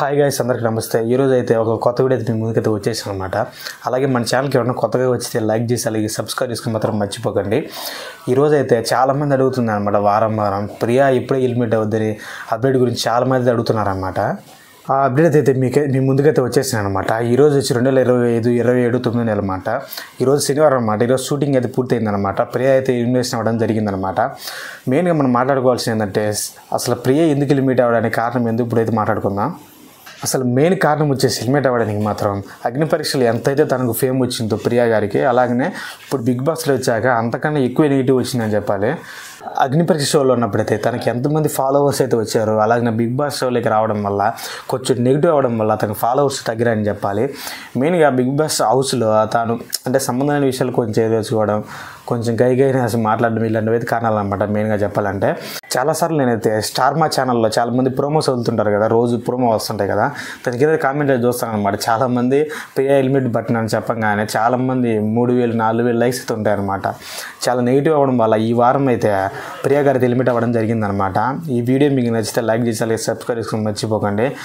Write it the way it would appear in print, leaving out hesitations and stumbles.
Hi guys, అందరికీ నమస్తే. ఈరోజు అయితే ఒక కొత్త వీడియో అయితే మీ ముందుకైతే వచ్చేసాను అనమాట. అలాగే మన ఛానల్కి ఎవరైనా కొత్తగా వచ్చితే లైక్ చేసి అలాగే సబ్స్క్రైబ్ చేసుకుని మాత్రం మర్చిపోకండి. ఈరోజు అయితే చాలామంది అడుగుతుంది అనమాట, వారం ప్రియా ఇప్పుడే హెల్మెట్ అవుద్దని అప్డేట్ గురించి చాలామంది అడుగుతున్నారనమాట. ఆ అప్డేట్ అయితే మీ ముందుకైతే వచ్చేసాను అనమాట. ఈరోజు వచ్చి 2025/27 నెల అనమాట. ఈరోజు శనివారం అనమాట. ఈరోజు షూటింగ్ అయితే పూర్తయిందనమాట. ప్రియా అయితే ఇన్వెస్ట్ అవ్వడం జరిగిందనమాట. మెయిన్గా మనం మాట్లాడుకోవాల్సింది ఏంటంటే, అసలు ప్రియా ఎందుకు హెల్మెట్ అవ్వడానికి కారణం ఎందుకు ఇప్పుడైతే మాట్లాడుకుందాం. అసలు మెయిన్ కారణం వచ్చేసి హెల్మెట్ అవ్వడానికి మాత్రం అగ్ని పరీక్షలు ఎంతైతే తనకు ఫేమ్ వచ్చిందో ప్రియా గారికి, అలాగనే ఇప్పుడు బిగ్ బాస్లో వచ్చాక అంతకన్నా ఎక్కువ నెగిటివ్ వచ్చిందని చెప్పాలి. అగ్ని పరీక్ష షోలో ఉన్నప్పుడైతే తనకి ఎంతమంది ఫాలోవర్స్ అయితే వచ్చారో, అలాగే బిగ్ బాస్ షోలోకి రావడం వల్ల కొంచెం నెగిటివ్ అవ్వడం వల్ల తనకు ఫాలోవర్స్ తగ్గిరని చెప్పాలి. మెయిన్గా బిగ్ బాస్ హౌస్లో తాను అంటే సంబంధమైన విషయాలు కొంచెం తెలుసుకోవడం, కొంచెం గైగైనా అసలు మాట్లాడడం, ఇలాంటివి అయితే కారణాలు అనమాట. మెయిన్గా చెప్పాలంటే చాలాసార్లు నేనైతే స్టార్ మా ఛానల్లో చాలామంది ప్రోమోస్ వదులుతుంటారు కదా, రోజు ప్రోమో వస్తుంటాయి కదా, దానికి ఏదైతే కామెంట్ అయితే చూస్తాను అనమాట. చాలామంది ప్రియా హెల్మెట్ బట్టన్ అని చెప్పగానే చాలామంది 3000 4000 లైక్స్ అయితే ఉంటాయి అనమాట. చాలా నెగిటివ్ అవ్వడం వల్ల ఈ వారం అయితే ప్రియా గారికి హెల్మెట్ అవ్వడం జరిగిందనమాట. ఈ వీడియో మీకు నచ్చితే లైక్ చేసి అలాగే సబ్స్క్రైబ్ చేసుకుని మర్చిపోకండి.